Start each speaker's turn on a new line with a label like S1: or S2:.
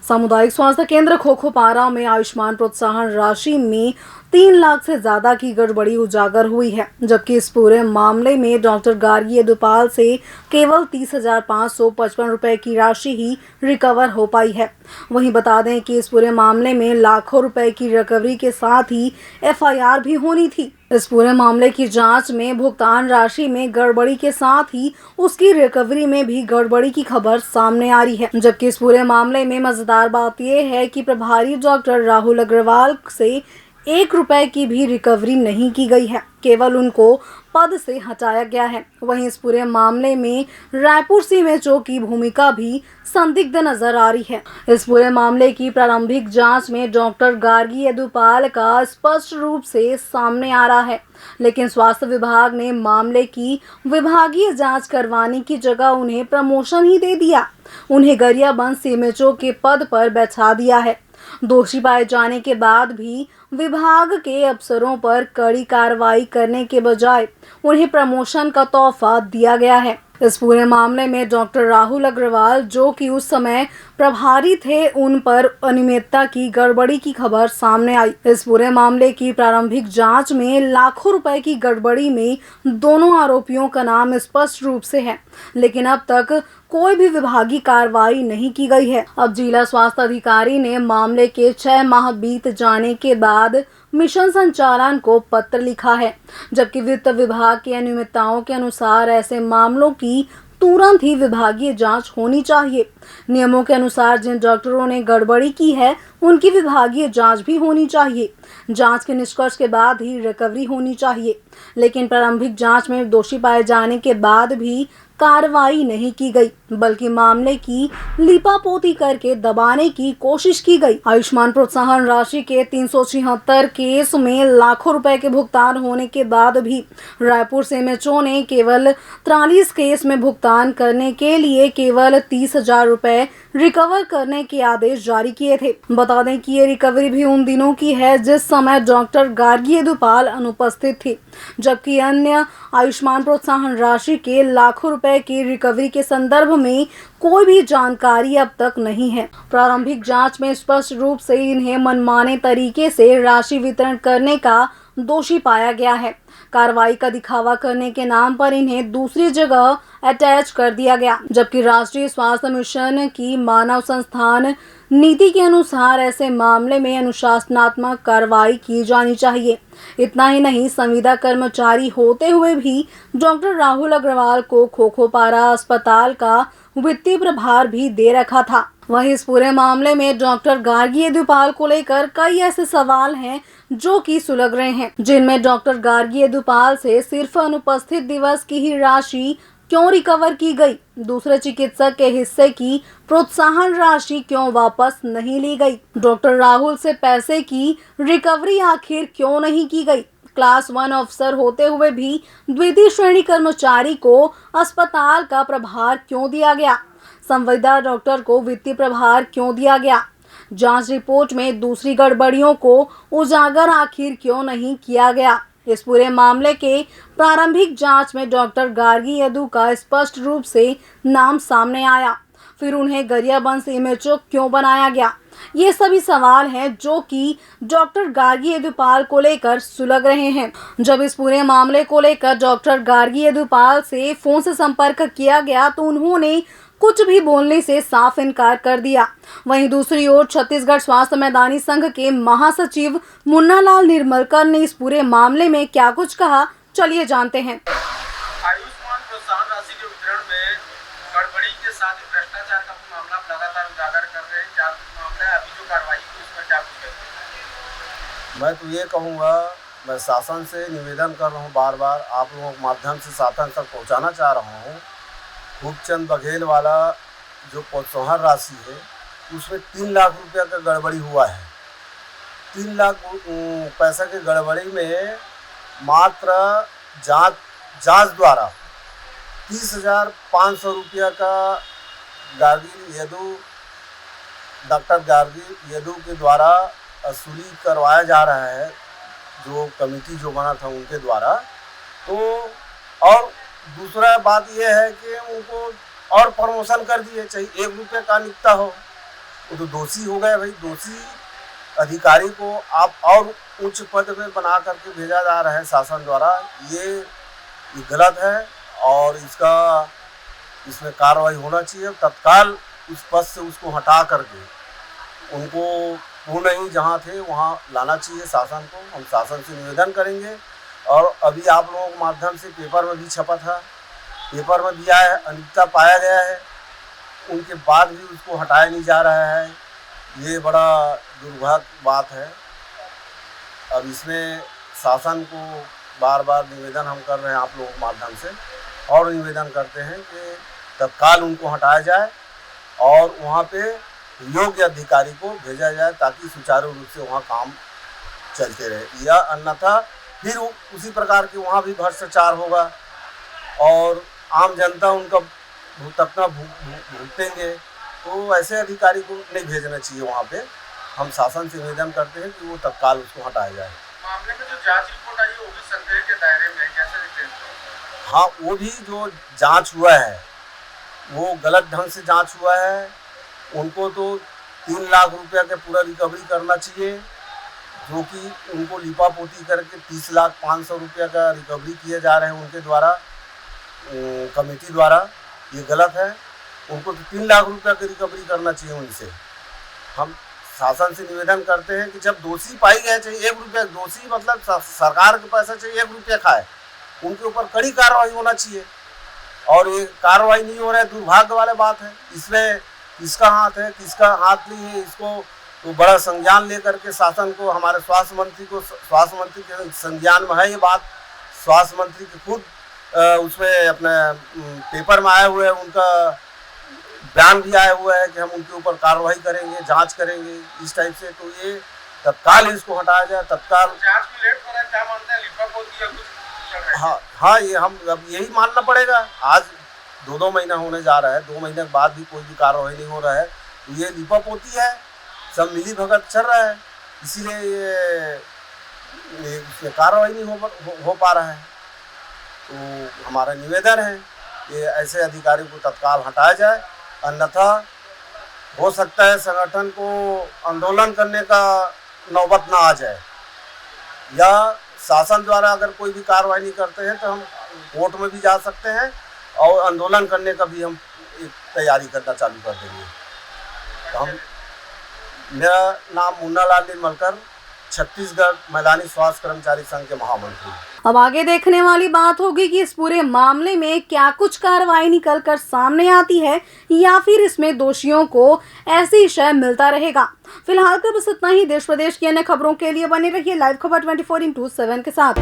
S1: सामुदायिक स्वास्थ्य केंद्र खोखोपारा में आयुष्मान प्रोत्साहन राशि में 3 लाख से ज्यादा की गड़बड़ी उजागर हुई है, जबकि इस पूरे मामले में डॉक्टर गार्गी यदुपाल से केवल 30,555 रुपए की राशि ही रिकवर हो पाई है। वहीं बता दें कि इस पूरे मामले में लाखों रुपए की रिकवरी के साथ ही एफआईआर भी होनी थी। इस पूरे मामले की जांच में भुगतान राशि में गड़बड़ी के साथ ही उसकी रिकवरी में भी गड़बड़ी की खबर सामने आ रही है। जबकि इस पूरे मामले में मजेदार बात यह है कि प्रभारी डॉक्टर राहुल अग्रवाल से 1 रुपए की भी रिकवरी नहीं की गई है, केवल उनको पद से हटाया गया है। वहीं इस पूरे मामले में रायपुर सीएमएचओ की भूमिका भी संदिग्ध नजर आ रही है। इस पूरे मामले की प्रारंभिक जांच में डॉक्टर गार्गी यदुपाल का स्पष्ट रूप से सामने आ रहा है, लेकिन स्वास्थ्य विभाग ने मामले की विभागीय जांच करवाने की जगह उन्हें प्रमोशन ही दे दिया। उन्हें गरियाबंद सीएमएचओ के पद पर बैठा दिया है। दोषी पाए जाने के बाद भी विभाग के अफसरों पर कड़ी कार्रवाई करने के बजाय उन्हें प्रमोशन का तोहफा दिया गया है। इस पूरे मामले में डॉक्टर राहुल अग्रवाल, जो कि उस समय प्रभारी थे, उन पर अनियमितता की गड़बड़ी की खबर सामने आई। इस पूरे मामले की प्रारंभिक जांच में लाखों रुपए की गड़बड़ी में दोनों आरोपियों का नाम स्पष्ट रूप से है, लेकिन अब तक कोई भी विभागीय कार्रवाई नहीं की गई है। अब जिला स्वास्थ्य अधिकारी ने मामले के 6 माह बीत जाने के बाद मिशन संचालन को पत्र लिखा है, जबकि वित्त विभाग की अनियमितताओं के अनुसार ऐसे मामलों की तुरंत ही विभागीय जांच होनी चाहिए। नियमों के अनुसार जिन डॉक्टरों ने गड़बड़ी की है उनकी विभागीय जांच भी होनी चाहिए। जांच के निष्कर्ष के बाद ही रिकवरी होनी चाहिए, लेकिन प्रारंभिक जांच में दोषी पाए जाने के बाद भी कार्रवाई नहीं की गई, बल्कि मामले की लीपापोती करके दबाने की कोशिश की गई। आयुष्मान प्रोत्साहन राशि के 376 केस में लाखों रुपए के भुगतान होने के बाद भी रायपुर सीएमएचओ ने केवल 43 केस में भुगतान करने के लिए केवल 30,000 रुपए रिकवर करने के आदेश जारी किए थे। बता दें कि ये रिकवरी भी उन दिनों की है जिस समय डॉक्टर गार्गी यदुपाल अनुपस्थित थी, जबकि अन्य आयुष्मान प्रोत्साहन राशि के लाखों रुपए की रिकवरी के संदर्भ में कोई भी जानकारी अब तक नहीं है। प्रारंभिक जांच में स्पष्ट रूप से इन्हें मनमाने तरीके से राशि वितरण करने का दोषी पाया गया है। कार्रवाई का दिखावा करने के नाम पर इन्हें दूसरी जगह अटैच कर दिया गया, जबकि राष्ट्रीय स्वास्थ्य मिशन की मानव संस्थान नीति के अनुसार ऐसे मामले में अनुशासनात्मक कार्रवाई की जानी चाहिए। इतना ही नहीं, संविदा कर्मचारी होते हुए भी डॉक्टर राहुल अग्रवाल को खोखोपारा अस्पताल का वित्तीय प्रभार भी दे रखा था। वहीं इस पूरे मामले में डॉक्टर गार्गी यदुपाल को लेकर कई ऐसे सवाल हैं जो कि सुलग रहे हैं, जिनमें डॉक्टर गार्गी यदुपाल से सिर्फ अनुपस्थित दिवस की ही राशि क्यों रिकवर की गई, दूसरे चिकित्सक के हिस्से की प्रोत्साहन राशि क्यों वापस नहीं ली गई, डॉक्टर राहुल से पैसे की रिकवरी आखिर क्यों नहीं की गई, क्लास 1 अफसर होते हुए भी द्वितीय श्रेणी कर्मचारी को अस्पताल का प्रभार क्यों दिया गया, संविदा डॉक्टर को वित्तीय प्रभार क्यों दिया गया, जांच रिपोर्ट में दूसरी गड़बड़ियों को उजागर आखिर क्यों नहीं किया गया। इस पूरे मामले के प्रारंभिक जांच में डॉक्टर गार्गी यदु का स्पष्ट रूप से नाम सामने आया, फिर उन्हें गरियाबंद सीएमएचओ क्यों बनाया गया। ये सभी सवाल हैं जो कि डॉक्टर गार्गी यदुपाल को लेकर सुलग रहे हैं। जब इस पूरे मामले को लेकर डॉक्टर गार्गी यदुपाल से फोन से संपर्क किया गया तो उन्होंने कुछ भी बोलने से साफ इनकार कर दिया। वहीं दूसरी ओर छत्तीसगढ़ स्वास्थ्य मैदानी संघ के महासचिव मुन्नालाल निर्मलकर ने इस पूरे मामले में क्या कुछ कहा, चलिए जानते हैं।
S2: आयुष्मान प्रोत्साहन राशि के वितरण में गड़बड़ी के साथ भ्रष्टाचार का मामला लगातार उजागर कर रहे हैं। क्या मामला है, अभी जो कार्रवाई की उस पर क्या कुछ है?
S3: मैं तो ये कहूँगा, मैं शासन से निवेदन कर रहा हूँ, बार बार आप लोगों के माध्यम से शासन तक पहुँचाना चाह रहा हूँ। खूबचंद बघेल वाला जो प्रोत्साहन राशि है उसमें 3 लाख रुपया का गड़बड़ी हुआ है। 3 लाख पैसा की गड़बड़ी में मात्र जांच द्वारा 30,500 रुपया का डॉक्टर गार्गी यदु के द्वारा वसूली करवाया जा रहा है, जो कमेटी जो बना था उनके द्वारा। तो और दूसरा बात यह है कि उनको और प्रमोशन कर दिए, चाहे 1 रुपये का निकता हो, वो तो दोषी हो गए भाई। दोषी अधिकारी को आप और उच्च पद पे बना करके भेजा जा रहा है शासन द्वारा, ये गलत है और इसमें कार्रवाई होना चाहिए। तत्काल उस पद से उसको हटा करके उनको पुनः ही जहाँ थे वहाँ लाना चाहिए शासन को। हम शासन से निवेदन करेंगे। और अभी आप लोगों के माध्यम से पेपर में भी छपा था, पेपर में भी आया है, अनियमितता पाया गया है, उनके बाद भी उसको हटाया नहीं जा रहा है। ये बड़ा दुर्भाग्य बात है। अब इसमें शासन को बार बार निवेदन हम कर रहे हैं आप लोगों के माध्यम से, और निवेदन करते हैं कि तत्काल उनको हटाया जाए और वहाँ पे योग्य अधिकारी को भेजा जाए ताकि सुचारू रूप से वहाँ काम चलते रहे। या अन्यथा फिर उसी प्रकार के वहाँ भी भ्रष्टाचार होगा और आम जनता उनका भुगतना भुगतेंगे। तो ऐसे अधिकारी को नहीं भेजना चाहिए वहाँ पे। हम शासन से निवेदन करते हैं कि वो तत्काल उसको हटाया जाए।
S2: मामले में जो जांच रिपोर्ट आई है वो भी संदेह के दायरे में है, कैसे देखते हैं?
S3: हाँ, वो भी जो जांच हुआ है वो गलत ढंग से जांच हुआ है। उनको तो 3 लाख रुपया का पूरा रिकवरी करना चाहिए, जो कि उनको लिपापोती करके 30,05,000 रुपया का रिकवरी किए जा रहे हैं उनके द्वारा, कमेटी द्वारा। ये गलत है। उनको तो 3 लाख रुपया की रिकवरी करना चाहिए उनसे। हम शासन से निवेदन करते हैं कि जब दोषी पाई गए, चाहे 1 रुपया, दोषी मतलब सरकार के पैसा चाहे 1 रुपया खाए, उनके ऊपर कड़ी कार्रवाई होना चाहिए। और ये कार्रवाई नहीं हो रहा है, दुर्भाग्य वाली बात है। इसमें किसका हाथ है, किसका हाथ नहीं है, इसको तो बड़ा संज्ञान लेकर के शासन को, हमारे स्वास्थ्य मंत्री के संज्ञान में है ये बात। स्वास्थ्य मंत्री के खुद उसमें अपने पेपर में आए हुए हैं, उनका बयान भी आया हुआ है कि हम उनके ऊपर कार्रवाई करेंगे, जांच करेंगे इस टाइप से। तो ये तत्काल इसको हटाया जाए, तत्काल।
S2: जांच में लेट हो रहा है, क्या मानते हैं? लिपापोती या कुछ चल रहा है?
S3: हाँ, ये हम अब यही मानना पड़ेगा। आज 2 महीना होने जा रहा है, 2 महीने के बाद भी कोई भी कार्रवाई नहीं हो रहा है। तो ये लिपापोती है, सब मिली भगत चल रहा है, इसीलिए ये कार्रवाई नहीं हो पा रहा है। तो हमारा निवेदन है कि ऐसे अधिकारी को तत्काल हटाया जाए, अन्यथा हो सकता है संगठन को आंदोलन करने का नौबत ना आ जाए, या शासन द्वारा अगर कोई भी कार्रवाई नहीं करते हैं तो हम कोर्ट में भी जा सकते हैं और आंदोलन करने का भी हम एक तैयारी करना चालू कर देंगे। तो मेरा नाम मुन्ना लाल निर्मलकर, छत्तीसगढ़ मैदानी स्वास्थ्य कर्मचारी संघ के महामंत्री।
S1: अब आगे देखने वाली बात होगी कि इस पूरे मामले में क्या कुछ कार्रवाई निकल कर सामने आती है या फिर इसमें दोषियों को ऐसी शय मिलता रहेगा। फिलहाल तो बस इतना ही। देश प्रदेश की अन्य खबरों के लिए बने रहिए लाइव खबर 24/7 के साथ।